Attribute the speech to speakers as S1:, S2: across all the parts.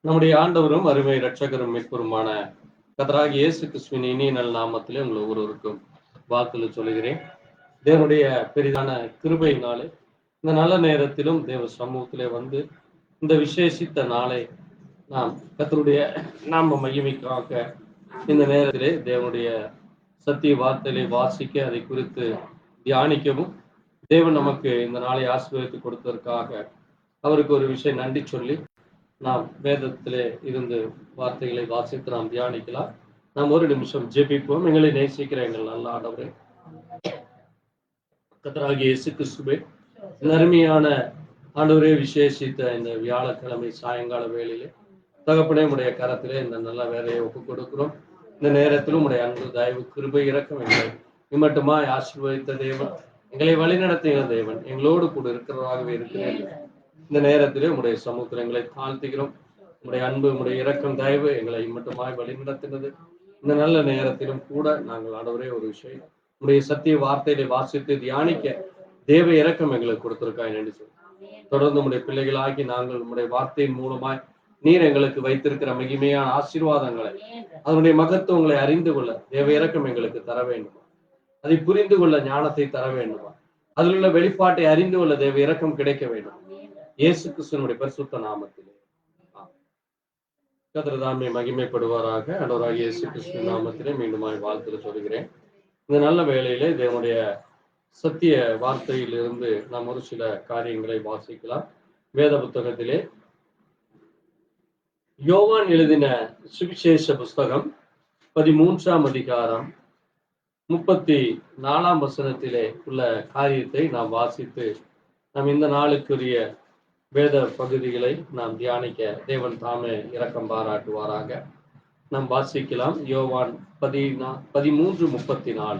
S1: நம்முடைய ஆண்டவரும் அருமை இரட்சகரும் மீட்பருமான கர்த்தராகிய இயேசு கிறிஸ்துவின் இனிய நல் நாமத்திலே உங்கள் ஒவ்வொருவருக்கும் வாழ்த்துக்கள் சொல்லுகிறேன். தேவனுடைய பெரிதான கிருபையினாலே இந்த நல்ல நேரத்திலும் தேவ சமூகத்திலே வந்து இந்த விசேஷித்த நாளை நாம் கர்த்தருடைய நாம மகிமைக்காக இந்த நேரத்திலே தேவனுடைய சத்திய வார்த்தைகளை வாசிக்க, அதை குறித்து தியானிக்கவும், தேவன் நமக்கு இந்த நாளை ஆசீர்வதித்து கொடுத்ததற்காக அவருக்கு ஒரு விஷயம் நன்றி சொல்லி நாம் வேதத்திலே இருந்து வார்த்தைகளை வாசித்து நாம் தியானிக்கலாம். நாம் ஒரு நிமிஷம் ஜெபிப்போம். எங்களை நேசிக்கிற எங்கள் நல்ல ஆண்டவரே, கர்த்தராகிய இயேசு கிறிஸ்துவே, அருமையான ஆண்டவரே, விசேஷித்த இந்த வியாழக்கிழமை சாயங்கால வேளையிலே தகப்பனே உடைய கரத்திலே இந்த நல்ல வேலையை ஒப்புக் கொடுக்கிறோம். இந்த நேரத்திலும் உடைய அன்பு, தயவு, கிருபை, இரக்கம் எங்களை இம்மட்டுமாய் ஆசீர்வதித்த தேவன், எங்களை வழிநடத்துகிற தேவன், எங்களோடு கூட இருக்கிறவராகவே இருக்கிறேன். இந்த நேரத்திலே உடைய சமூகத்தில் எங்களை தாழ்த்துகிறோம். உடைய அன்பு, உடைய இரக்கம், தயவு எங்களை இம்மட்டுமாய் வழிநடத்தினது. இந்த நல்ல நேரத்திலும் கூட நாங்கள் ஆண்டவரே ஒரு விஷயம் உடைய சத்திய வார்த்தைகளை வாசித்து தியானிக்க தேவ இரக்கம் எங்களுக்கு கொடுத்திருக்காய் நன்றி சொல்லி, தொடர்ந்து உடைய பிள்ளைகளாகி நாங்கள் உடைய வார்த்தையின் மூலமாய் நீர் எங்களுக்கு வைத்திருக்கிற மகிமையான ஆசீர்வாதங்களை, அதனுடைய மகத்துவங்களை அறிந்து கொள்ள தேவ இரக்கம் எங்களுக்கு தர வேண்டுமா, அதை புரிந்து கொள்ள ஞானத்தை தர வேண்டுமா, அதில் உள்ள வெளிப்பாட்டை அறிந்து கொள்ள தேவ இரக்கம் கிடைக்க வேண்டும். இயேசு கிறிஸ்துவினுடைய பரிசுத்த நாமத்திலே கர்த்தர் தாமே மகிமைப்படுவாராக. ஆண்டவராகிய இயேசு கிறிஸ்து நாமத்திலே மீண்டுமாய் வாழ்த்து சொல்கிறேன். இந்த நல்ல வேளையிலே தேவனுடைய சத்திய வார்த்தையிலிருந்து நாம் ஒரு சில காரியங்களை வாசிக்கலாம். வேத புத்தகத்திலே யோவான் எழுதின சுவிசேஷ புஸ்தகம் 13ஆம் அதிகாரம் 34ஆம் வசனத்திலே உள்ள காரியத்தை நாம் வாசித்து நாம் இந்த நாளுக்குரிய வேத பகுதிகளை நாம் தியானிக்க தேவன் தாமே இரக்கம் பாராட்டுவாராக. நாம் வாசிக்கலாம். யோவான் 13:34.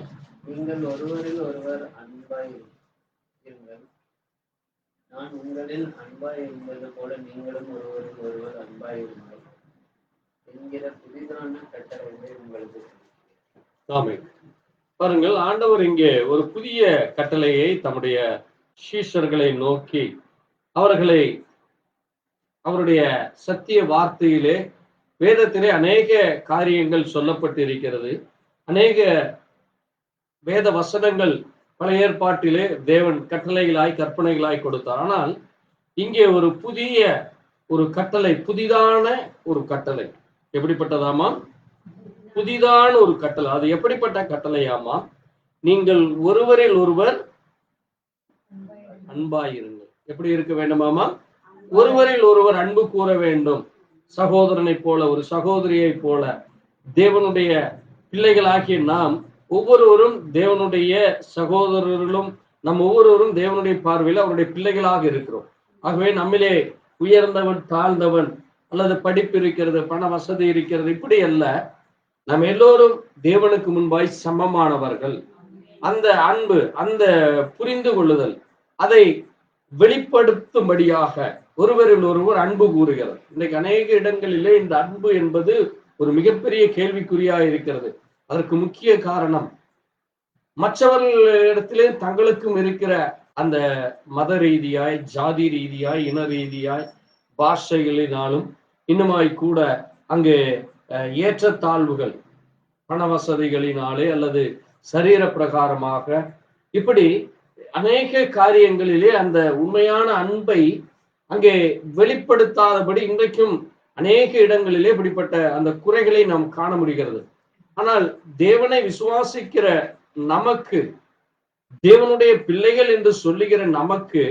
S2: நீங்கள் ஒருவரில் ஒருவர் அன்பாய் இருங்கள். நான் உங்களில் அன்பாய் இருந்தது போல நீங்களும் ஒருவரில் ஒருவர் அன்பாய் இருங்கள் என்கிற புதிதான கட்டளைகளை உங்களுக்கு.
S1: ஆமென். பாருங்கள், ஆண்டவர் இங்கே ஒரு புதிய கட்டளையை தம்முடைய சீஷர்களை நோக்கி அவர்களை அவருடைய சத்திய வார்த்தையிலே வேதத்திலே அநேக காரியங்கள் சொல்லப்பட்டிருக்கிறது. அநேக வேத வசனங்கள் பழைய ஏற்பாட்டிலே தேவன் கட்டளைகளாய் கற்பனைகளாய் கொடுத்தார். ஆனால் இங்கே ஒரு புதிய ஒரு கட்டளை, புதிதான ஒரு கட்டளை. எப்படிப்பட்டதாமா? புதிதான ஒரு கட்டளை. அது எப்படிப்பட்ட கட்டளையாமா? நீங்கள் ஒருவரில் ஒருவர் அன்பாயிருங்கள். எப்படி இருக்க வேண்டுமாமா? ஒருவரில் ஒருவர் அன்பு கூற வேண்டும். சகோதரனை போல, ஒரு சகோதரியை போல தேவனுடைய பிள்ளைகளாகிய நாம் ஒவ்வொருவரும் தேவனுடைய சகோதரர்களும், நம் ஒவ்வொருவரும் தேவனுடைய பார்வையில் அவருடைய பிள்ளைகளாக இருக்கிறோம். ஆகவே நம்மிலே உயர்ந்தவன், தாழ்ந்தவன், அல்லது படிப்பு இருக்கிறது, பண வசதி இருக்கிறது, இப்படி அல்ல. நாம் எல்லோரும் தேவனுக்கு முன்பாய் சமமானவர்கள். அந்த அன்பு, அந்த புரிந்து கொள்ளுதல், அதை வெளிப்படுத்தும்படியாக ஒருவரில் ஒருவர் அன்பு கூறுகிறது. இன்னைக்கு அநேக இடங்களிலே இந்த அன்பு என்பது ஒரு மிகப்பெரிய கேள்விக்குறியா இருக்கிறது. அதற்கு முக்கிய காரணம் மற்றவர்களிடத்திலே தங்களுக்கும் இருக்கிற அந்த மத ரீதியாய், ஜாதி ரீதியாய், இன ரீதியாய், பாஷைகளினாலும் இன்னுமாய் கூட அங்கே ஏற்றத்தாழ்வுகள், பண வசதிகளினாலே அல்லது சரீர பிரகாரமாக, இப்படி அநேக காரியங்களிலே அந்த உண்மையான அன்பை அங்கே வெளிப்படுத்தாதபடி இன்றைக்கும் அநேக இடங்களிலே இப்படிப்பட்ட அந்த குறைகளை நாம் காண முடிகிறது. ஆனால் தேவனை விசுவாசிக்கிற நமக்கு, தேவனுடைய பிள்ளைகள் என்று சொல்லுகிற நமக்கு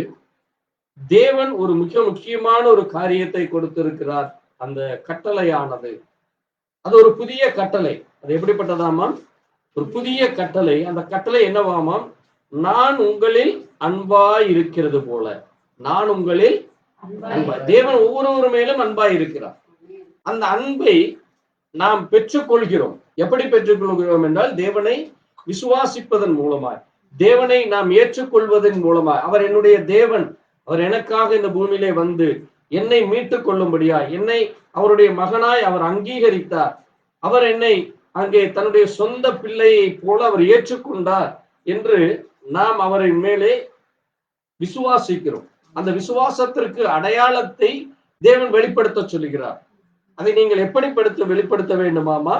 S1: தேவன் ஒரு மிக முக்கியமான ஒரு காரியத்தை கொடுத்திருக்கிறார். அந்த கட்டளையானது அது ஒரு புதிய கட்டளை. அது எப்படிப்பட்டதாமாம்? ஒரு புதிய கட்டளை. அந்த கட்டளை என்னவாமாம்? நான் உங்களில் அன்பாய் இருக்கிறது போல நான் உங்களில் அன்பாய். தேவன் ஒவ்வொருவர் மேலும் அன்பாய் இருக்கிறார். அந்த அன்பை நாம் பெற்றுக்கொள்கிறோம். எப்படி பெற்றுக்கொள்கிறோம் என்றால், தேவனை விசுவாசிப்பதன் மூலமாய், தேவனை நாம் ஏற்றுக்கொள்வதன் மூலமாய். அவர் என்னுடைய தேவன், அவர் எனக்காக இந்த பூமியிலே வந்து என்னை மீட்டுக் கொள்ளும்படியாய், என்னை அவருடைய மகனாய் அவர் அங்கீகரித்தார். அவர் என்னை அங்கே தன்னுடைய சொந்த பிள்ளையை போல அவர் ஏற்றுக்கொண்டார் என்று நாம் அவரின் மேலே விசுவாசிக்கிறோம். அந்த விசுவாசத்திற்கு அடையாளத்தை தேவன் வெளிப்படுத்த சொல்லுகிறார். அதை நீங்கள் எப்படி வெளிப்படுத்த வேண்டுமாமா?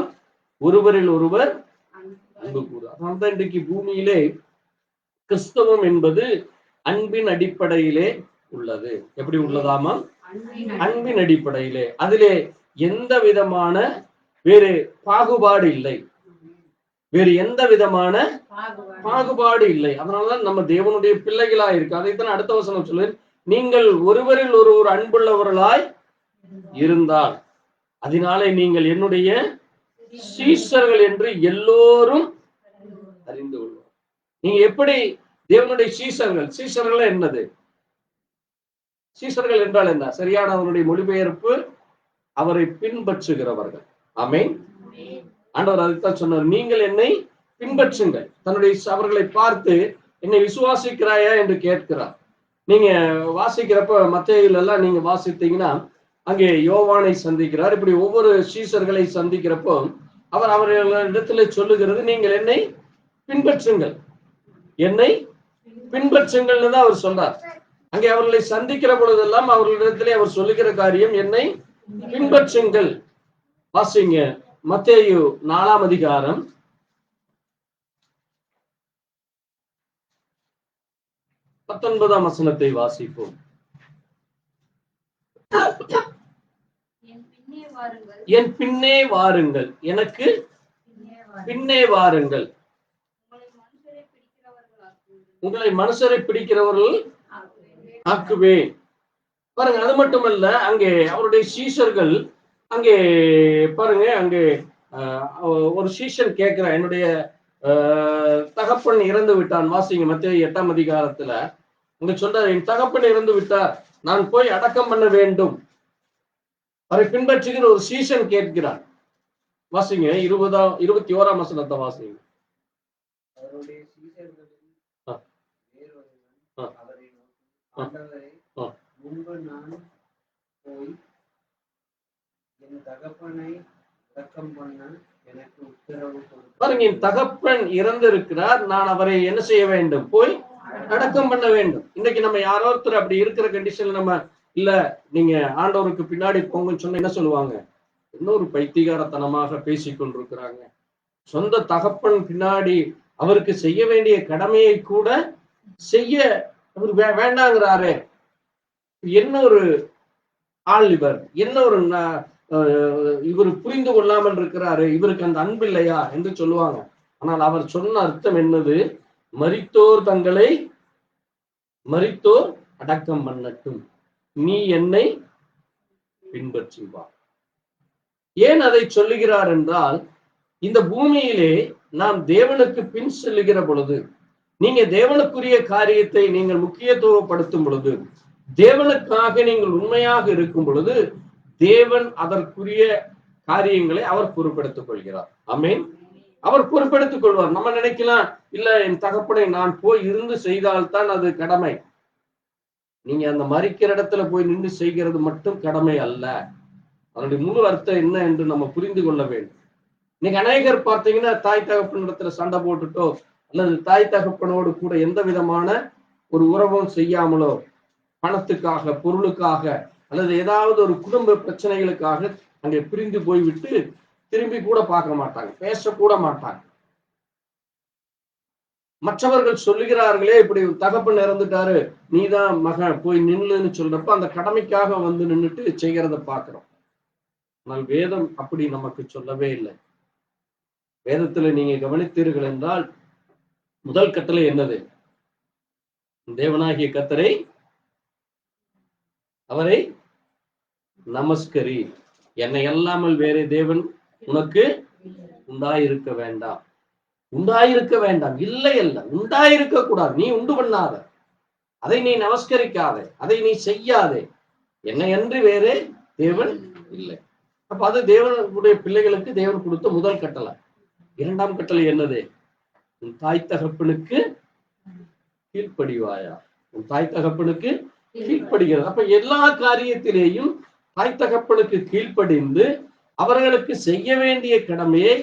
S1: ஒருவரில் ஒருவர் அன்பு கூறு. அதனால்தான் இன்றைக்கு பூமியிலே கிறிஸ்தவம் என்பது அன்பின் அடிப்படையிலே உள்ளது. எப்படி உள்ளதாமா? அன்பின் அடிப்படையிலே. அதிலே எந்த விதமான வேறு பாகுபாடு இல்லை, வேறு எந்த விதமான பாகுபாடு இல்லை. அதனாலதான் நம்ம தேவனுடைய பிள்ளைகளா இருக்கு. அதைத்தான் அடுத்த வசனம் சொல்லு, நீங்கள் ஒருவரில் ஒருவர் அன்புள்ளவர்களாய் இருந்தால் அதனாலே நீங்கள் என்னுடைய சீஷர்கள் என்று எல்லோரும் அறிந்து கொள்வார். நீங்க எப்படி தேவனுடைய சீஷர்கள்? சீஷர்கள் என்னது? சீஷர்கள் என்றால் என்ன? சரியான அவருடைய மொழிபெயர்ப்பு அவரை பின்பற்றுகிறவர்கள். ஆமென். ஆண்டவர் அதைத்தான் சொன்னார், நீங்கள் என்னை பின்பற்றுங்கள். தன்னுடைய அவர்களை பார்த்து என்னை விசுவாசிக்கிறாயா என்று கேட்கிறார். நீங்க வாசிக்கிறப்ப மத்தேயுல எல்லாம் நீங்க வாசித்தீங்கன்னா அங்கே யோவானை சந்திக்கிறார். இப்படி ஒவ்வொரு சீஷர்களை சந்திக்கிறப்போ அவர் அவர்களிடத்துல சொல்லுகிறது, நீங்கள் என்னை பின்பற்றுங்கள், என்னை பின்பற்றுங்கள்னு தான் அவர் சொல்றார். அங்கே அவர்களை சந்திக்கிற பொழுதெல்லாம் அவர்களிடத்திலே அவர் சொல்லுகிற காரியம் என்னை பின்பற்றுங்கள். வாசிங்க மத்தேயு 4ஆம் அதிகாரம் 19ஆம் வசனத்தை வாசிப்போம். என் பின்னே வாருங்கள், எனக்கு பின்னே வாருங்கள், உங்களை மனுஷரை பிடிக்கிறவர்கள் ஆக்குவேன். பாருங்க, அது மட்டுமல்ல, அங்கே அவருடைய சீஷர்கள் அங்கே பாருங்க, அங்கே ஒரு சீஷன் கேட்கிற, என்னுடைய தகப்பன் இறந்து விட்டான். வாசிங்க மத்தேயு 8ஆம் அதிகாரத்துல அங்க சொல்றாரு, என் தகப்பன் இறந்து விட்டார், நான் போய் அடக்கம் பண்ண வேண்டும். அவரை பின்பற்றுகிற ஒரு சீஷன் கேட்கிறான். வாசிங்க 21ஆம் வசனத்தை வாசிங்க.
S2: அவருடைய சீஷர்களில் வேறொருவன் அவரை நோக்கி, ஆண்டவரே, முன்பு நான் போய் என் தகப்பனை அடக்கம் பண்ண எனக்கு உத்தரவு கொடுத்தார்.
S1: பாருங்க, என் தகப்பன் இறந்திருக்கிறார், நான் அவரை என்ன செய்ய வேண்டும்? போய் அடக்கம் பண்ண வேண்டும். இன்னைக்கு நம்ம யாரோ ஒருத்தர் அப்படி இருக்கிற கண்டிஷன்ல நம்ம இல்ல நீங்க ஆண்டவருக்கு பின்னாடி போங்கன்னு சொன்ன என்ன சொல்லுவாங்க? இன்னொரு பைத்தியகாரத்தனமாக பேசிக் கொண்டிருக்கிறாங்க. சொந்த தகப்பன் பின்னாடி அவருக்கு செய்ய வேண்டிய கடமையை கூட செய்ய அவர் வேண்டாங்கிறாரு. என்ன ஒரு ஆள் இவர், என்ன ஒரு இவர் புரிந்து கொள்ளாமல் இருக்கிறாரு, இவருக்கு அந்த அன்பு இல்லையா என்று சொல்லுவாங்க. ஆனால் அவர் சொன்ன அர்த்தம் என்னது? மரித்தோர் தங்களை மரித்தோர் அடக்கம் பண்ணட்டும், நீ என்னை பின்பற்றி வா. ஏன் அதை சொல்லுகிறார் என்றால், இந்த பூமியிலே நாம் தேவனுக்கு பின் செல்லுகிற பொழுது, நீங்க தேவனுக்குரிய காரியத்தை நீங்கள் முக்கியத்துவப்படுத்தும் பொழுது, தேவனுக்காக நீங்கள் உண்மையாக இருக்கும் பொழுது, தேவன் அதற்குரிய காரியங்களை அவர் பொறுப்பெடுத்துக் கொள்கிறார். ஆமென். அவர் பொறுப்பெடுத்துக் கொள்வார். நம்ம நினைக்கலாம், இல்ல என் தகப்பனை நான் போய் இருந்து செய்தால்தான் அது கடமை. நீங்க அந்த மரிக்கிற இடத்துல போய் நின்று செய்கிறது மட்டும் கடமை அல்ல. அதனுடைய முழு அர்த்தம் என்ன என்று நம்ம புரிந்து கொள்ள வேண்டும். இன்னைக்கு அநேகர் பார்த்தீங்கன்னா தாய் தகப்பன் இடத்துல சண்டை போட்டுட்டோ அல்லது தாய் தகப்பனோடு கூட எந்த விதமான ஒரு உறவும் செய்யாமலோ, பணத்துக்காக, பொருளுக்காக அல்லது ஏதாவது ஒரு குடும்ப பிரச்சனைகளுக்காக அங்கே பிரிந்து போய்விட்டு திரும்பி கூட பார்க்க மாட்டாங்க, பேசக்கூட மாட்டாங்க. மற்றவர்கள் சொல்லுகிறார்களே, இப்படி தகப்பன் இறந்துட்டாரு, நீதான் மகன் போய் நின்னுன்னு சொல்றப்ப அந்த கடமைக்காக வந்து நின்றுட்டு செய்கிறத பார்க்கிறோம். ஆனால் வேதம் அப்படி நமக்கு சொல்லவே இல்லை. வேதத்துல நீங்க கவனித்தீர்கள் என்றால் முதல் கட்டளை என்னது? தேவனாகிய கர்த்தரை, அவரை நமஸ்கரி, என்னை அல்லாமல் வேற தேவன் உனக்கு உண்டாயிருக்க வேண்டாம். உண்டாயிருக்க வேண்டாம் இல்லை அல்ல, உண்டாயிருக்க கூடாது. நீ உண்டு பண்ணாத, அதை நீ நமஸ்கரிக்காதே, அதை நீ செய்யாதே, என்னை அன்றி வேறே தேவன் இல்லை. அப்ப அது தேவனுடைய பிள்ளைகளுக்கு தேவன் கொடுத்த முதல் கட்டளை. இரண்டாம் கட்டளை என்னது? உன் தாய் தகப்பனுக்கு கீழ்ப்படிவாயா. உன் தாய் தகப்பனுக்கு கீழ்ப்படுகிறது. அப்ப எல்லா காரியத்திலேயும் தாய் தகப்பனுக்கு கீழ்ப்படிந்து அவர்களுக்கு செய்ய வேண்டிய கடமையை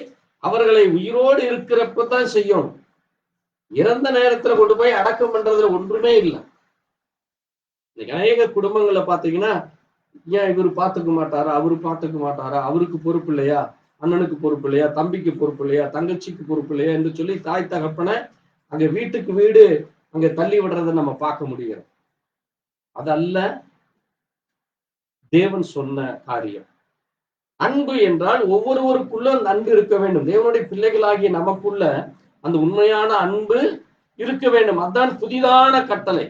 S1: அவர்களை உயிரோடு இருக்கிறப்பதான் செய்யணும். இறந்த நேரத்துல கொண்டு போய் அடக்கம் பண்றதுல ஒன்றுமே இல்லை. இன்னைக்கு அநேக குடும்பங்களை பாத்தீங்கன்னா, ஏன் இவரு பாத்துக்க மாட்டாரா, அவரு பாத்துக்க மாட்டாரா, அவருக்கு பொறுப்பு இல்லையா, அண்ணனுக்கு பொறுப்பு இல்லையா, தம்பிக்கு பொறுப்பு இல்லையா, தங்கச்சிக்கு பொறுப்பு இல்லையா என்று சொல்லி தாய் தகப்பனை அங்க வீட்டுக்கு வீடு அங்க தள்ளி விடுறதை நம்ம பார்க்க முடியும். அதல்ல தேவன் சொன்ன காரியம். அன்பு என்றால் ஒவ்வொருவருக்குள்ள அந்த அன்பு இருக்க வேண்டும். தேவனுடைய பிள்ளைகளாகிய நமக்குள்ள அந்த உண்மையான அன்பு இருக்க வேண்டும். அதுதான் புதிதான கட்டளை.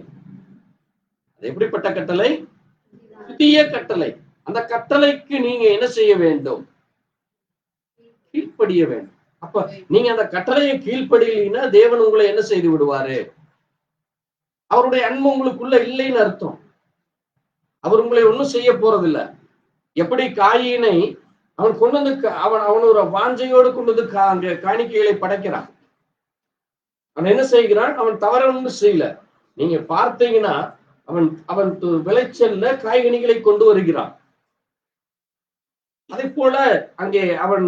S1: அது எப்படிப்பட்ட கட்டளை? புதிய கட்டளை. அந்த கட்டளைக்கு நீங்க என்ன செய்ய வேண்டும்? கீழ்ப்படிய வேண்டும். அப்ப நீங்க அந்த கட்டளையை கீழ்ப்படியலைன்னா தேவன் உங்களை என்ன செய்து விடுவாரு? அவருடைய அன்பு உங்களுக்குள்ள இல்லைன்னு அர்த்தம். அவர் உங்களை ஒண்ணும் செய்ய போறதில்லை. எப்படி காயினை அவன் கொண்டு வந்து அவன் ஒரு வாஞ்சையோடு கொண்டு வந்து அங்க காணிக்கைகளை படைக்கிறான். அவன் என்ன செய்கிறான்? அவன் தவறு ஒன்றும் செய்யல. நீங்க பார்த்தீங்கன்னா அவன் விளைச்சல்ல காய்கனிகளை கொண்டு வருகிறான். அதே போல அங்கே அவன்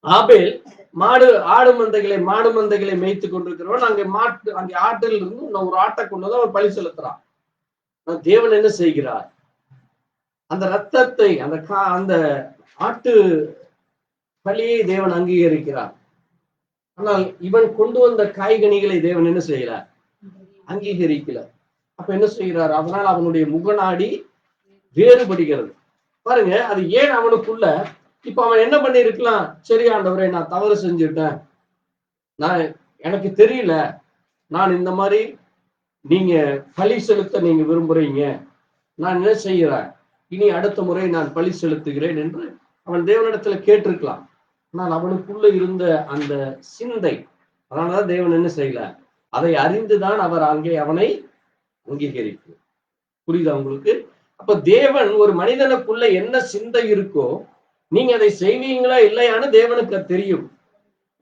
S1: ஆபேல் ஆடு மந்தைகளை மேய்த்து கொண்டிருக்கிறவன் அங்கே ஆட்டில் இருந்து ஒரு ஆட்டை கொண்டு வந்து அவன் பழி செலுத்துறான். தேவன் என்ன செய்கிறார்? அந்த ரத்தத்தை அந்த ஆட்டு பலியை தேவன் அங்கீகரிக்கிறார். ஆனால் இவன் கொண்டு வந்த காய்கனிகளை தேவன் என்ன செய்யறார்? அங்கீகரிக்கல. அப்ப என்ன செய்கிறார்? அதனால் அவனுடைய முகநாடி வேறுபடுகிறது. பாருங்க, அது ஏன் அவனுக்குள்ள இப்ப அவன் என்ன பண்ணி இருக்கலாம்? சரி ஆண்டவரே, நான் தவறு செஞ்சுட்டேன், எனக்கு தெரியல, நான் இந்த மாதிரி நீங்க பழி செலுத்த நீங்க விரும்புறீங்க, நான் என்ன செய்கிறேன், இனி அடுத்த முறை நான் பழி செலுத்துகிறேன் என்று அவன் தேவனிடத்துல கேட்டிருக்கலாம். ஆனால் அவனுக்குள்ள இருந்த அந்த சிந்தை, அதனாலதான் தேவன் என்ன செய்யல, அதை அறிந்துதான் அவர் அங்கே அவனை அங்கீகரிப்பு. புரியுதா உங்களுக்கு? அப்ப தேவன் ஒரு மனிதனுக்குள்ள என்ன சிந்தை இருக்கோ நீங்க அதை செய்வீங்களா இல்லையான்னு தேவனுக்கு தெரியும்.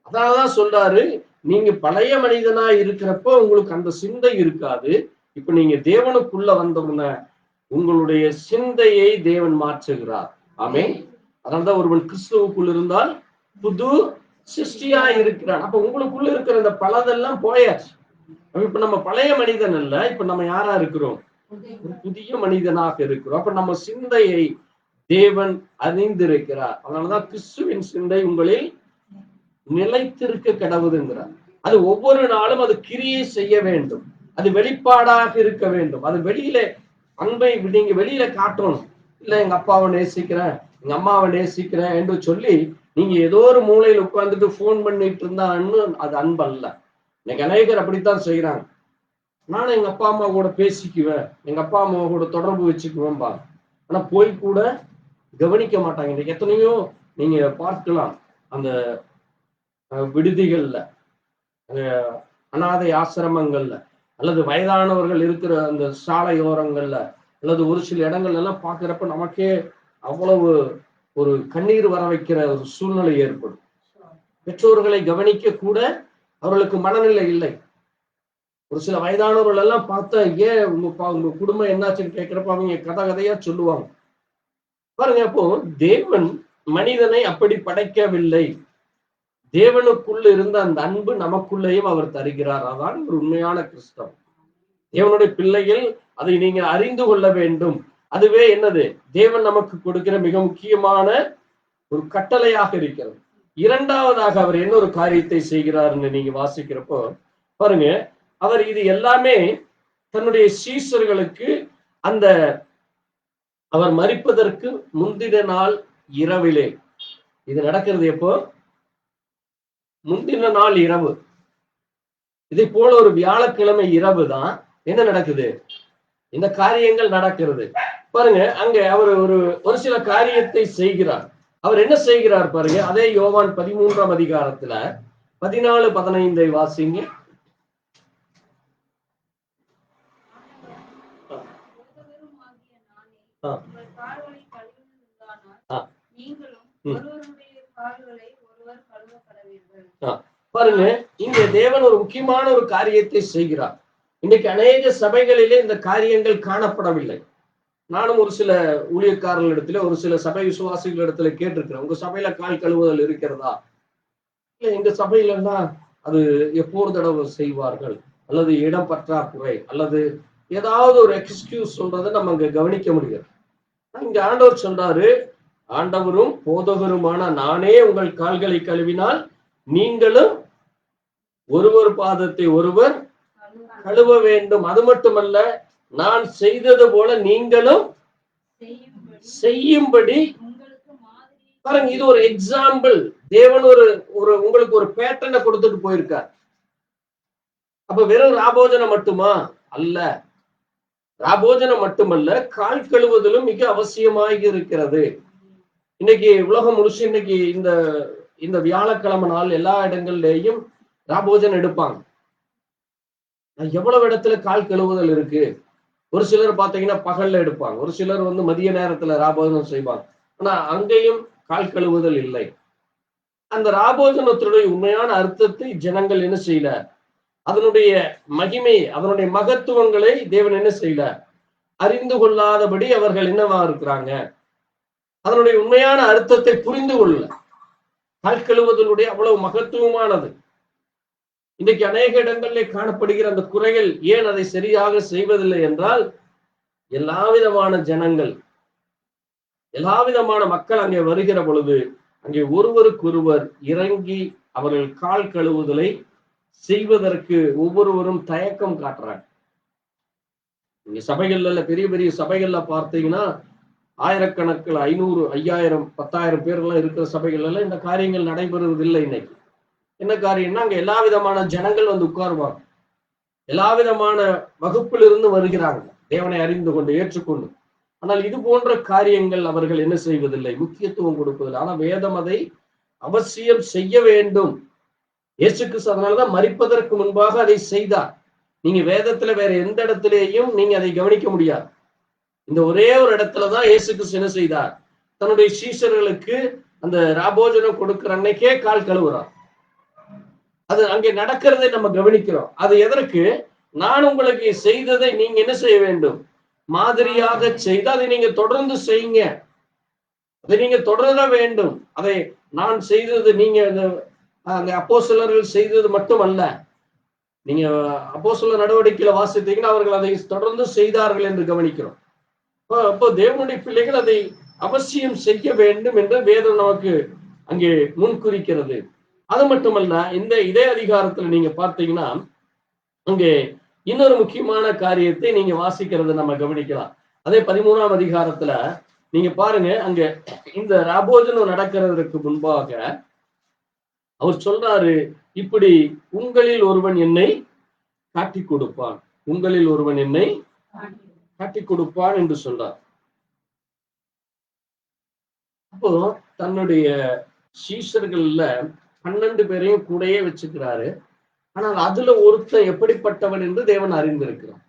S1: அதனாலதான் சொல்றாரு, நீங்க பழைய மனிதனா இருக்கிறப்போ உங்களுக்கு அந்த சிந்தை இருக்காது. இப்ப நீங்க தேவனுக்குள்ள வந்தோம்னா உங்களுடைய சிந்தையை தேவன் மாற்றுகிறார். ஆமென். அதனால்தான் ஒருவன் கிறிஸ்துவுக்குள் இருந்தால் புது சிருஷ்டியா இருக்கிறான். அப்ப உங்களுக்குள்ள இருக்கிற அந்த பலதெல்லாம் போயாச்சு. இப்ப நம்ம பழைய மனிதன் அல்ல, இப்ப நம்ம யாரா இருக்கிறோம்? புதிய மனிதனாக இருக்கிறோம். அப்ப நம்ம சிந்தையை தேவன் அறிந்திருக்கிறார். அதனாலதான் கிறிஸ்துவின் சிந்தை உங்களில் நிலைத்திருக்க கடவுதுங்கிறார். அது ஒவ்வொரு நாளும் அது கிரியை செய்ய வேண்டும், அது வெளிப்பாடாக இருக்க வேண்டும். அது வெளியில அன்பை நீங்க வெளியில காட்டணும். இல்ல எங்க அப்பாவை நேசிக்கிறேன், எங்க அம்மாவை நேசிக்கிறேன் என்று சொல்லி நீங்க ஏதோ ஒரு மூலையில உட்கார்ந்துட்டு போன் பண்ணிட்டு இருந்தான்னு அது அன்பு அல்ல. இன்னைக்கு அநேகர் அப்படித்தான் செய்யறாங்க. நானும் எங்க அப்பா அம்மா கூட பேசிக்குவேன், எங்க அப்பா அம்மா கூட தொடர்பு வச்சுக்குவேன்பா, ஆனா போய் கூட கவனிக்க மாட்டாங்க. இன்னைக்கு எத்தனையோ நீங்க பார்க்கலாம், அந்த விடுதிகள்ல, அனாதை ஆசிரமங்கள்ல, அல்லது வயதானவர்கள் இருக்கிற அந்த சாலையோரங்கள்ல, அல்லது ஒரு சில இடங்கள்ல எல்லாம் பார்க்கிறப்ப நமக்கே அவ்வளவு ஒரு கண்ணீர் வர வைக்கிற ஒரு சூழ்நிலை ஏற்படும். பெற்றோர்களை கவனிக்க கூட அவர்களுக்கு மனநிலை இல்லை. ஒரு சில வயதானவர்கள் எல்லாம் பார்த்தா, ஏன் உங்க குடும்பம் என்னாச்சுன்னு கேட்கிறப்ப அவங்க கதையா சொல்லுவாங்க. பாருங்க, அப்போ தேவன் மனிதனை அப்படி படைக்கவில்லை. தேவனுக்குள்ள இருந்த அந்த அன்பு நமக்குள்ளேயும் அவர் தருகிறார். அதான் ஒரு உண்மையான கிறிஸ்தவம். தேவனுடைய பிள்ளைகள் அதை நீங்க அறிந்து கொள்ள வேண்டும். அதுவே என்னது? தேவன் நமக்கு கொடுக்கிற மிக முக்கியமான ஒரு கட்டளையாக இருக்கிறது. இரண்டாவதாக அவர் என்ன ஒரு காரியத்தை செய்கிறார்னு நீங்க வாசிக்கிறப்போ பாருங்க, அவர் இது எல்லாமே தன்னுடைய சீஷர்களுக்கு அந்த அவர் மரிப்பதற்கு முந்தின நாள் இரவிலே, இது நடக்கிறது எப்போ? முந்தின நாள் இரவு. இதை போல ஒரு வியாழக்கிழமை இரவு தான் என்ன நடக்குது? இந்த காரியங்கள் நடக்கிறது. பாருங்க, அங்க அவர் ஒரு சில காரியத்தை செய்கிறார். அவர் என்ன செய்கிறார் பாருங்க, அதே யோவான் 13ஆம் அதிகாரத்துல 14-15 வாசிங்க. பாருங்க, இங்க தேவன் ஒரு முக்கியமான ஒரு காரியத்தை செய்கிறார். இன்னைக்கு அநேக சபைகளிலே இந்த காரியங்கள் காணப்படவில்லை. நானும் ஒரு சில ஊழியக்காரர்களிடத்துல, ஒரு சில சபை விசுவாசிகள் இடத்துல கேட்டிருக்கிறேன், உங்க சபையில கால் கழுவுதல் இருக்கிறதா எங்க சபையிலன்னா அது எப்போது தடவை செய்வார்கள், அல்லது இடம் பற்றாக்குறை, அல்லது ஏதாவது ஒரு எக்ஸ்கியூஸ் சொல்றதை நம்ம அங்க கவனிக்க முடியாது. இங்க ஆண்டவர் சொல்றாரு, ஆண்டவரும் போதகருமான நானே உங்கள் கால்களை கழுவினால் நீங்களும் ஒருவர் பாதத்தை ஒருவர் கழுவ வேண்டும். அது மட்டுமல்ல, நான் செய்தது போல நீங்களும் செய்யும்படி. பாருங்க, இது ஒரு எக்ஸாம்பிள். தேவன் ஒரு உங்களுக்கு ஒரு பேட்டர்னை கொடுத்துட்டு போயிருக்கார். அப்ப வெறும் ராபோஜனம் மட்டுமா? அல்ல. ராபோஜனம் மட்டுமல்ல, கால் கழுவுதலும் மிக அவசியமாக இருக்கிறது. இன்னைக்கு உலகம் முழுசு இன்னைக்கு இந்த வியாழக்கிழமை நாள் எல்லா இடங்கள்லயும் ராபோஜனம் எடுப்பாங்க. எவ்வளவு இடத்துல கால் கழுவுதல் இருக்கு. ஒரு சிலர் பாத்தீங்கன்னா பகல்ல எடுப்பாங்க, ஒரு சிலர் மதிய நேரத்துல ராபோஜனம் செய்வாங்க. ஆனா அங்கேயும் கால் கழுவுதல் இல்லை. அந்த ராபோஜனத்தினுடைய உண்மையான அர்த்தத்தை ஜனங்கள் என்ன செய்யல, அதனுடைய மகிமை, அதனுடைய மகத்துவங்களை தேவன் என்ன செய்யல, அறிந்து கொள்ளாதபடி அவர்கள் என்னவா இருக்கிறாங்க, அதனுடைய உண்மையான அர்த்தத்தை புரிந்து கொள்ள. கால் கழுவுதலுடைய அவ்வளவு மகத்துவமானது. இன்றைக்கு அநேக இடங்களிலே காணப்படுகிற அந்த குறைகள் ஏன் அதை சரியாக செய்வதில்லை என்றால், எல்லா விதமான ஜனங்கள், எல்லா விதமான மக்கள் அங்கே வருகிற பொழுது அங்கே ஒருவருக்கொருவர் இறங்கி அவர்கள் கால் கழுவுதலை செய்வதற்கு ஒவ்வொருவரும் தயக்கம் காட்டுறாங்க. இங்க சபைகள்ல, பெரிய பெரிய சபைகள்ல பார்த்தீங்கன்னா ஆயிரக்கணக்கில் 500, 5000, 10,000 பேர்லாம் இருக்கிற சபைகள்ல இந்த காரியங்கள் நடைபெறுவதில்லை. இன்னைக்கு என்ன காரியம்னா, அங்க எல்லா விதமான ஜனங்கள் உட்காருவாங்க. எல்லா விதமான வகுப்பிலிருந்து வருகிறாங்க, தேவனை அறிந்து கொண்டு ஏற்றுக்கொண்டு. ஆனால் இது போன்ற காரியங்கள் அவர்கள் என்ன செய்வதில்லை, முக்கியத்துவம் கொடுப்பதில்லை. ஆனா வேதம் அதை அவசியம் செய்ய வேண்டும். இயேசு கிறிஸ்து அதனாலதான் மரிப்பதற்கு முன்பாக அதை செய்தார். நீங்க வேதத்துல வேற எந்த இடத்திலேயும் நீங்க அதை கவனிக்க முடியாது. இந்த ஒரே ஒரு இடத்துலதான் இயேசு கிறிஸ்து என்ன செய்தார், தன்னுடைய சீஷர்களுக்கு அந்த ராபோஜனம் கொடுக்கிற அன்னைக்கே கால் கழுவுறார். அது அங்கே நடக்கிறதை நம்ம கவனிக்கிறோம். அது எதற்கு? நான் உங்களுக்கு செய்ததை நீங்க என்ன செய்ய வேண்டும், மாதிரியாக செய்து அதை நீங்க தொடர்ந்து செய்யுங்க. அதை நீங்க தொடர வேண்டும். அதை நான் செய்தது, நீங்க அந்த அப்போஸ்தலர்கள் செய்தது மட்டுமல்ல, நீங்க அப்போஸ்தலர் நடவடிக்கையில வாசித்தீங்கன்னா அவர்கள் அதை தொடர்ந்து செய்தார்கள் என்று கவனிக்கிறோம். அப்போ தேவனுடைய பிள்ளைகள் அதை அவசியம் செய்ய வேண்டும் என்று வேதம் நமக்கு அங்கே முன்குறிக்கிறது. அது மட்டுமல்ல, இதே அதிகாரத்துல நீங்க பார்த்தீங்கன்னா அங்கே இன்னொரு முக்கியமான காரியத்தை நீங்க வாசிக்கிறத நம்ம கவனிக்கலாம். அதே 13ஆம் அதிகாரத்துல நீங்க பாருங்க, அங்க இந்த ராபோஜனம் நடக்கிறதுக்கு முன்பாக அவர் சொல்றாரு, இப்படி உங்களில் ஒருவன் என்னை காட்டி கொடுப்பான், உங்களில் ஒருவன் என்னை காட்டி கொடுப்பான் என்று சொல்றார். அப்போ தன்னுடைய சீஷர்கள்ல 12 பேரையும் கூடயே வச்சுக்கிறாரு. ஆனால் அதுல ஒருத்தன் எப்படிப்பட்டவன் என்று தேவன் அறிந்திருக்கிறான்.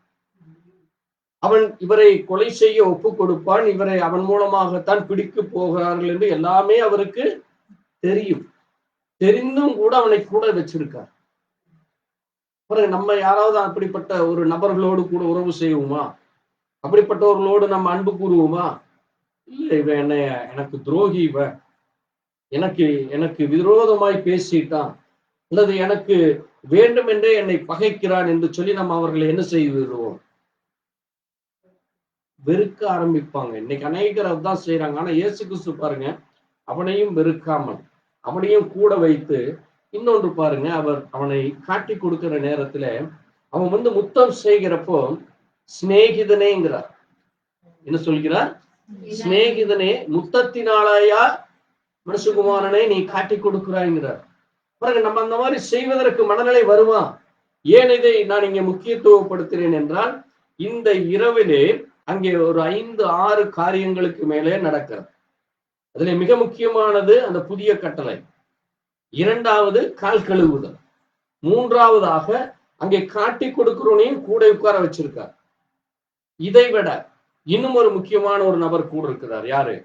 S1: அவன் இவரை கொலை செய்ய ஒப்பு கொடுப்பான், இவரை அவன் மூலமாகத்தான் பிடிக்க போகிறார்கள் என்று எல்லாமே அவருக்கு தெரியும். தெரிந்தும் கூட அவனை கூட வச்சிருக்கார். நம்ம யாராவது அப்படிப்பட்ட ஒரு நபர்களோடு கூட உறவு செய்வோமா? அப்படிப்பட்டவர்களோடு நம்ம அன்பு கூறுவோமா? இல்ல, இவன் எனக்கு துரோகி, இவன் எனக்கு விரோதமாய் பேசிட்டான், அல்லது எனக்கு வேண்டும் என்றே என்னை பகைக்கிறான் என்று சொல்லி நம்ம அவர்களை என்ன செய்து விடுவோம், வெறுக்க ஆரம்பிப்பாங்க. இன்னைக்கு அநேகர் அதுதான் செய்யறாங்க. ஆனா இயேசு கிறிஸ்து பாருங்க, அவனையும் வெறுக்காமல் அவனையும் கூட வைத்து, இன்னொன்று பாருங்க, அவர் அவனை காட்டி கொடுக்கிற நேரத்துல அவன் முத்தம் செய்கிறப்போ சிநேகிதனேங்கிறார். என்ன சொல்கிறார்? சிநேகிதனே, முத்தத்தினாலயா மனுஷகுமாரனை நீ காட்டி கொடுக்கிறாய்ங்கிறார். பாருங்க, நம்ம அந்த மாதிரி செய்வதற்கு மனநிலை வருமா? ஏன் இதை நான் இங்க முக்கியத்துவப்படுத்துறேன் என்றால், இந்த இரவிலே அங்கே ஒரு 5-6 காரியங்களுக்கு மேலே நடக்கிறது. அதுல மிக முக்கியமானது அந்த புதிய கட்டளை, 2வது கால் கழுவுதல், 3வதாக அங்கே காட்டி கொடுக்கிறோனையும் கூட உட்கார வச்சிருக்கார். இதை விட இன்னும் ஒரு முக்கியமான ஒரு நபர் கூட இருக்கிறார். யாரு?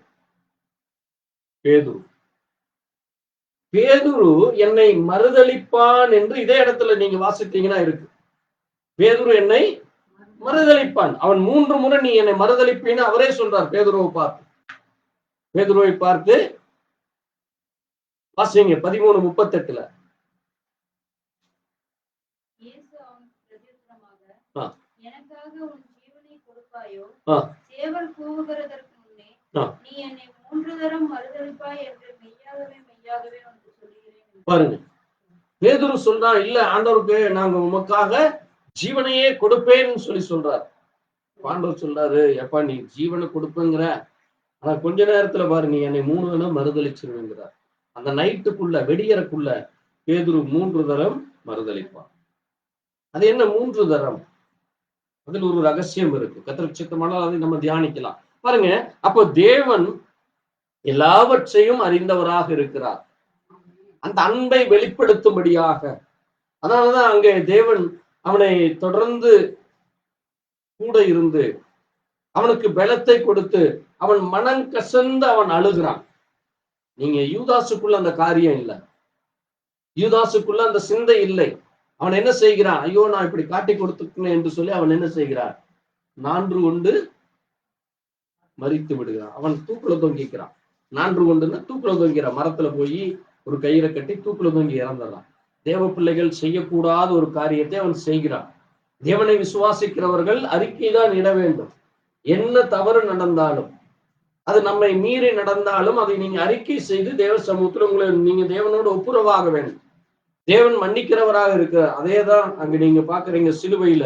S1: பேதுரு. பேதுரு என்னை மறுதலிப்பான் என்று இதே இடத்துல நீங்க வாசித்தீங்கன்னா இருக்கு. பேதுரு என்னை மறுதலிப்பான், அவன் 3 முறை நீ என்னை மறுதலிப்பேன்னு அவரே சொல்றார். பேதுருவை பார்த்து வாசிங்க 13:38.
S3: மறுதலிப்பாயோ? சேவல் கூவுகிறதற்கு முன்னே நீ என்னை 3 தரம் மறுதலிப்பாய் என்று மெய்யாகவே மெய்யாகவே உனக்கு சொல்லுகிறேன்.
S1: பாருங்க, பேதுரு சொல்றா, இல்ல ஆண்டவருக்கு நாங்க உமக்காக ஜீவனையே கொடுப்பேன்னு சொல்லி சொல்றாரு. ஆண்டவர் சொல்றாரு, எப்பா நீ ஜீவனை கொடுப்பேங்கிற, ஆனா கொஞ்ச நேரத்துல பாரு நீ என்னை 3 தரம் மறுதலிச்சிருவேங்கிறார். அந்த நைட்டுக்குள்ள வெடியறக்குள்ள பேதுரு 3 தரம் மறுதலிப்பான். அது என்ன 3 தரம்? அதில் ஒரு ரகசியம் இருக்கு. கர்த்தருக்கு சித்தமானால் அதை நம்ம தியானிக்கலாம். பாருங்க, அப்போ தேவன் எல்லாவற்றையும் அறிந்தவராக இருக்கிறார். அந்த அன்பை வெளிப்படுத்தும்படியாக, அதனாலதான் அங்கே தேவன் அவனை தொடர்ந்து கூட இருந்து அவனுக்கு பலத்தை கொடுத்து அவன் மனம் கசந்து அவன் அழுகிறான். நீங்க யூதாசுக்குள்ள அந்த காரியம் இல்லை, யூதாசுக்குள்ள அந்த சிந்தை இல்லை. அவன் என்ன செய்கிறான்? ஐயோ நான் இப்படி காட்டி கொடுத்துக்கிறேன் என்று சொல்லி அவன் என்ன செய்கிறான்? 4 கொண்டு மறித்து விடுகிறான். அவன் தூக்குல தொங்கிக்கிறான். 4 கொண்டுன்னா தூக்குல தொங்கிறான். மரத்துல போய் ஒரு கயிறை கட்டி தூக்குல தொங்கி இறந்துடுறான். தேவ பிள்ளைகள் செய்யக்கூடாத ஒரு காரியத்தை அவன் செய்கிறான். தேவனை விசுவாசிக்கிறவர்கள் அறிக்கை தான் இட வேண்டும். என்ன தவறு நடந்தாலும், அது நம்மை மீறி நடந்தாலும் அதை நீங்க அறிக்கை செய்து தேவ சமூகத்துல உங்களை நீங்க தேவனோடு ஒப்புரவாக வேண்டும். தேவன் மன்னிக்கிறவராக இருக்கிறார். அதேதான் அங்க நீங்க பாக்குறீங்க, சிலுவையில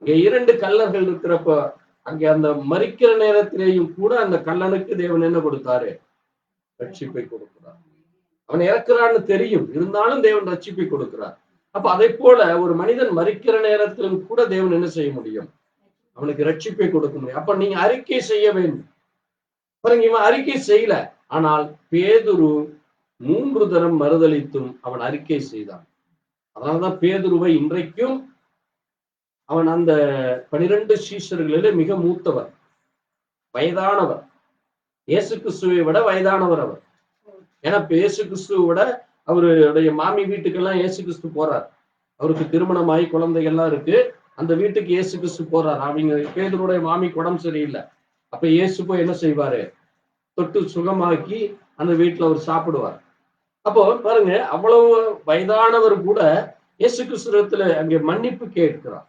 S1: இங்க 2 கல்லர்கள் இருக்கிறப்ப அங்க அந்த மரிக்கிற நேரத்திலேயும் கூட அந்த கல்லனுக்கு தேவன் என்ன கொடுத்தாரு? ரட்சிப்பை கொடுக்கிறார். அவன் இறக்குறான்னு தெரியும், இருந்தாலும் தேவன் ரட்சிப்பை கொடுக்கிறார். அப்ப அதை போல ஒரு மனிதன் மரிக்கிற நேரத்திலும் கூட தேவன் என்ன செய்ய முடியும்? அவனுக்கு ரட்சிப்பை கொடுக்க முடியும். அப்ப நீங்க அறிக்கை செய்ய வேண்டும். பாருங்க, இவன் அறிக்கை செய்யல, ஆனால் பேதுரு 3 தரம் மறுதலித்தும் அவன் அறிக்கை செய்தான். அதனாலதான் பேதுருவை இன்றைக்கும் அவன் அந்த 12 சீஷர்களிலே மிக மூத்தவர், வயதானவர். இயேசு கிறிஸ்துவை விட வயதானவர் அவர். ஏன்னா இயேசு கிறிஸ்துவை விட அவருடைய மாமி வீட்டுக்கெல்லாம் இயேசு கிறிஸ்து போறார். அவருக்கு திருமணமாகி குழந்தைகள்லாம் இருக்கு. அந்த வீட்டுக்கு இயேசு கிறிஸ்து போறார். அவங்க பேதுருடைய மாமிக்கு உடம்பு சரியில்லை. அப்ப இயேசு போய் என்ன செய்வாரு? தொட்டு சுகமாக்கி அந்த வீட்டுல அவர் சாப்பிடுவார். அப்போ பாருங்க, அவ்வளவு வயதானவர் கூட இயேசு கிறிஸ்துவத்துல அங்கே மன்னிப்பு கேட்கிறார்.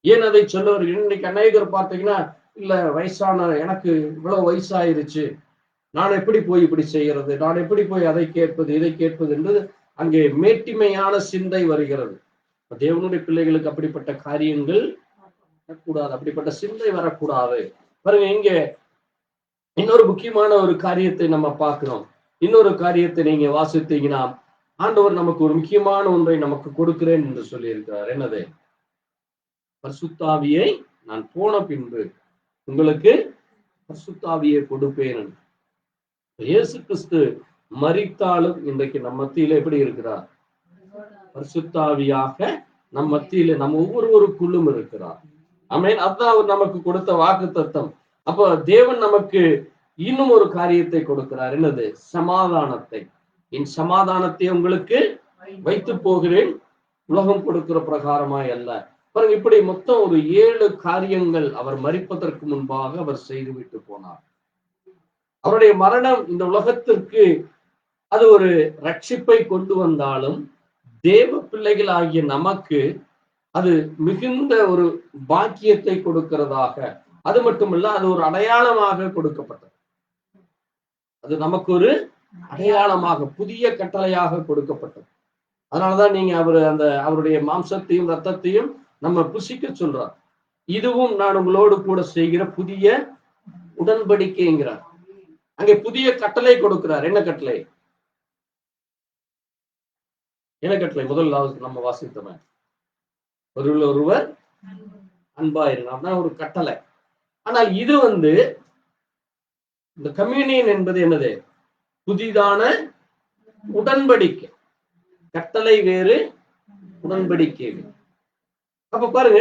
S1: ஏன் அதை சொல்லுவார்? இன்னைக்கு அநேகர் பார்த்தீங்கன்னா, இல்ல வயசான எனக்கு இவ்வளவு வயசாயிருச்சு, நான் எப்படி போய் இப்படி செய்யறது, நான் எப்படி போய் அதை கேட்பது இதை கேட்பது என்று அங்கே மேட்டிமையான சிந்தை வருகிறது. தேவனுடைய பிள்ளைகளுக்கு அப்படிப்பட்ட காரியங்கள் வரக்கூடாது, அப்படிப்பட்ட சிந்தை வரக்கூடாது. பாருங்க, இங்க இன்னொரு முக்கியமான ஒரு காரியத்தை நம்ம பார்க்கிறோம். இன்னொரு காரியத்தை நீங்க வாசித்தீங்கன்னா, ஆண்டவர் நமக்கு ஒரு முக்கியமான ஒன்றை நமக்கு கொடுக்கிறேன் என்று சொல்லி இருக்கிறார். என்னது? பரிசுத்தாவியை நான் போன பின்பு உங்களுக்கு பரிசுத்தாவியை கொடுப்பேன். இயேசு கிறிஸ்து மரித்தாலும் இன்றைக்கு நம் மத்தியில எப்படி இருக்கிறார்? பரிசுத்தாவியாக நம் மத்தியில நம்ம ஒவ்வொருவருக்குள்ளும் இருக்கிறார். ஆமென். அதுதான் அவர் நமக்கு கொடுத்த வாக்குத்தத்தம். அப்ப தேவன் நமக்கு இன்னும் ஒரு காரியத்தை கொடுக்கிறார். என்னது? சமாதானத்தை. என் சமாதானத்தை உங்களுக்கு வைத்து போகிறேன், உலகம் கொடுக்கிற பிரகாரமாய் அல்ல. பாருங்க, இப்படி மொத்தம் ஒரு 7 காரியங்கள் அவர் மரிப்பதற்கு முன்பாக அவர் செய்துவிட்டு போனார். அவருடைய மரணம் இந்த உலகத்திற்கு அது ஒரு ரட்சிப்பை கொண்டு வந்தாலும், தேவ பிள்ளைகள் ஆகிய நமக்கு அது மிகுந்த ஒரு பாக்கியத்தை கொடுக்கிறதாக, அது மட்டுமல்ல, அது ஒரு அடையாளமாக கொடுக்கப்பட்டது. அது நமக்கு ஒரு அடையாளமாக, புதிய கட்டளையாக கொடுக்கப்பட்டது. அதனாலதான் நீங்க அவருடைய மாம்சத்தையும் ரத்தத்தையும் நம்ம புசிக்க சொல்றார். இதுவும் நான் உங்களோடு கூட செய்கிற புதிய உடன்படிக்கைங்கிறார். அங்கே புதிய கட்டளை கொடுக்கிறார். என்ன கட்டளை? என்ன கட்டளை? முதல்ல நம்ம வாசித்தவன் ஒருவர் அன்பாயிருந்தான் தான் ஒரு கட்டளை. ஆனால் இது இந்த கம்யூனியன் என்பது என்னது? புதிதான உடன்படிக்கை. கட்டளை வேறு, உடன்படிக்கை வேறு. அப்ப பாருங்க,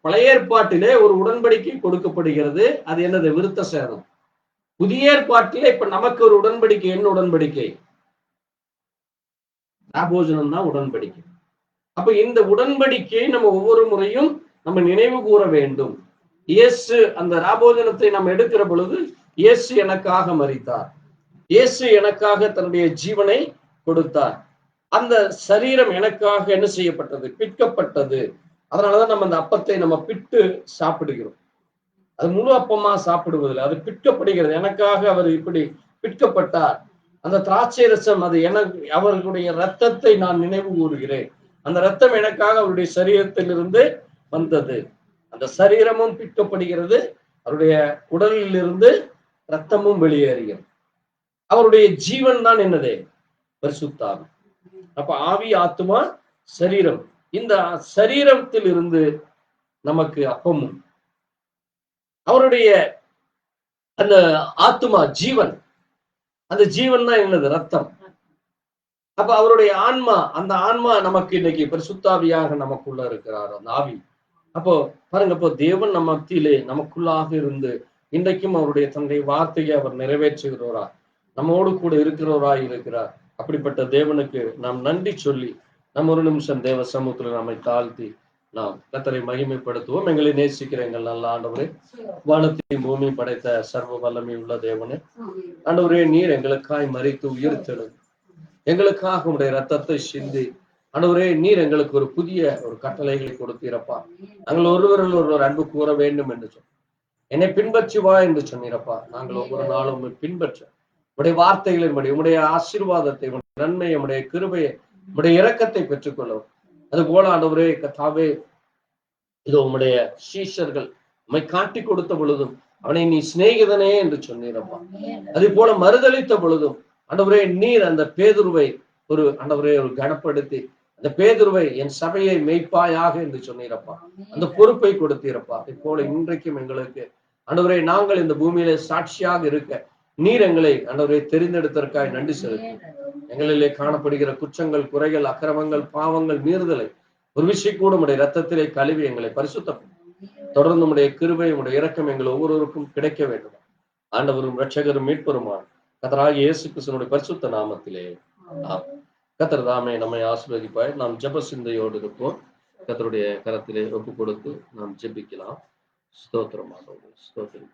S1: பழைய ஏற்பாட்டிலே ஒரு உடன்படிக்கை கொடுக்கப்படுகிறது. அது என்னது? விருத்த சேதனம். புதிய ஏற்பாட்டிலே இப்ப நமக்கு ஒரு உடன்படிக்கை. என்ன உடன்படிக்கை? ராபோஜனம் தான் உடன்படிக்கை. அப்ப இந்த உடன்படிக்கையை நம்ம ஒவ்வொரு முறையும் நம்ம நினைவு கூற வேண்டும். இயேசு அந்த ராபோஜனத்தை நம்ம எடுக்கிற பொழுது, இயேசு எனக்காக மரித்தார், இயேசு எனக்காக தன்னுடைய ஜீவனை கொடுத்தார், அந்த சரீரம் எனக்காக என்ன செய்யப்பட்டது? பிற்கப்பட்டது. அதனாலதான் நம்ம அந்த அப்பத்தை நம்ம பிட்டு சாப்பிடுகிறோம். அது முழு அப்பமா சாப்பிடுவதில்லை, அது பிற்கப்படுகிறது. எனக்காக அவர் இப்படி பிற்கப்பட்டார். அந்த திராட்சை ரசம் அது எனக்கு, அவர்களுடைய ரத்தத்தை நான் நினைவு கூறுகிறேன். அந்த ரத்தம் எனக்காக அவருடைய சரீரத்திலிருந்து வந்தது. அந்த சரீரமும் பிற்கப்படுகிறது, அவருடைய உடலில் இருந்து ரத்தமும் வெளியேறுகிறது. அவருடைய ஜீவன் தான் என்னது? பரிசுத்த ஆவி. அப்ப ஆவி, ஆத்துமா, சரீரம். இந்த சரீரத்தில் இருந்து நமக்கு அப்பமும், அவருடைய அந்த ஆத்துமா ஜீவன், அந்த ஜீவன் தான் என்னது? ரத்தம். அப்ப அவருடைய ஆன்மா, அந்த ஆன்மா நமக்கு இன்னைக்கு பரிசுத்தாவியாக நமக்குள்ள இருக்கிறார், அந்த ஆவி. அப்போ பாருங்க, அப்போ தேவன் நம்ம மத்தியிலே நமக்குள்ளாக இருந்து இன்றைக்கும் அவருடைய தன்னுடைய வார்த்தையை அவர் நிறைவேற்றுகிறவரா, நம்மோடு கூட இருக்கிறவராய் இருக்கிறார். அப்படிப்பட்ட தேவனுக்கு நாம் நன்றி சொல்லி நம்ம ஒரு நிமிஷம் தேவ சமூகத்தில் நம்மை தாழ்த்தி நாம் கர்த்தரை மகிமைப்படுத்துவோம். எங்களை நேசிக்கிற எங்கள் நல்ல ஆண்டவரே, வானத்தையும் பூமியும் படைத்த சர்வ வல்லமை உள்ள தேவனே, ஆண்டவரே, நீர் எங்களுக்காய் மரித்து உயிர்த்தெழு, எங்களுக்காக உடைய ரத்தத்தை சிந்தி, ஆண்டவரே, நீர் எங்களுக்கு ஒரு புதிய ஒரு கட்டளைகளை கொடுத்தீரப்பா. நாங்கள் ஒருவரில் ஒருவர் அன்பு கூற வேண்டும் என்று சொன்ன, என்னை பின்பற்றி வா என்று சொன்னீரப்பா. நாங்கள் ஒவ்வொரு நாளும் பின்பற்ற உடைய வார்த்தைகளின்படி உடைய ஆசீர்வாதத்தை, உடைய நன்மையை, உடைய கிருபையை, உடைய இரக்கத்தை பெற்றுக்கொள்ளும். அது போல ஆண்டவரே கர்த்தாவே, இதோ உம்முடைய சீஷர்கள் உம்மை காட்டி கொடுத்த பொழுதும் அவனை நீ சிநேகிதனே என்று சொன்னீரப்பா. அதே போல மறுதளித்த பொழுதும் ஆண்டவரே, நீர் அந்த பேதுருவை ஒரு ஆண்டவரே ஒரு கனப்படுத்தி, அந்த பேதுருவை என் சபையை மேய்ப்பாயாக என்று சொன்னீரப்பா. அந்த பொறுப்பை கொடுத்தீரப்பா. அதே போல இன்றைக்கும் எங்களுக்கு ஆண்டவரே, நாங்கள் இந்த பூமியிலே சாட்சியாக இருக்க நீர் எங்களை ஆண்டவரே தெரிந்தெடுத்தற்காய் நன்றி செலுத்தி, எங்களிலே காணப்படுகிற குற்றங்கள், குறைகள், அக்கிரமங்கள், பாவங்கள், மீறுதலை ஒரு விஷயம் கூட உடைய ரத்தத்திலே கழுவி எங்களை பரிசுத்தப்படும். தொடர்ந்து உடைய கிருபை, உடைய இரக்கம் எங்கள் ஒவ்வொருவருக்கும் கிடைக்க வேண்டும். ஆண்டவரும் இரட்சகரும் மீட்பருமான கர்த்தராகிய இயேசு கிறிஸ்துவினுடைய பரிசுத்த நாமத்திலே கர்த்தர் தாமே நம்மை ஆசீர்வதிப்பாய். நாம் ஜெப சிந்தையோடு இருப்போம். கர்த்தருடைய கரத்திலே ஒப்பு கொடுத்து நாம் ஜெபிக்கலாம். ஸ்தோத்திரம் ஆண்டவரே, ஸ்தோத்திரம்.